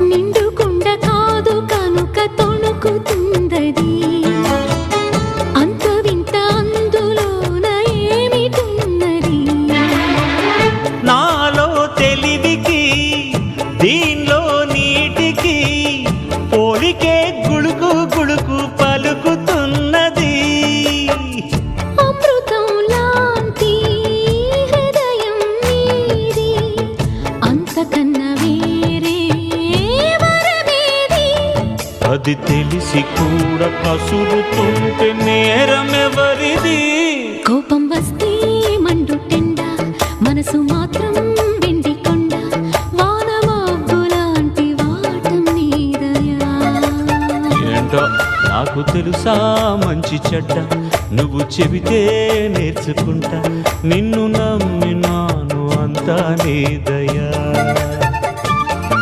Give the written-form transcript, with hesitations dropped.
నిండుకుండ కాదు కనుక తొణుకుతుందది అంత వింత అందులోన ఏమిటున్నది నాలో తెలివికి దీనిలో నీటికి పోలికే గుళుకు గుళుకు పలుకుతున్నది అమృతం లాంటి హృదయం నీది అంతకన్నా వేరే వరమేది అది తెలిసి కూడా కసురుతుంటే నేరమెవరిది కోపం వస్తే మండుటెండ మనసు మాత్రం వెండి కొండ వానమబ్బులాంటి వాటం నీదయా ఏంటో నాకు తెలుసా మంచి చెడ్డ నువ్వు చెబితే నేర్చుకుంటా నిన్ను నమ్మినాను అంతా నీ దయా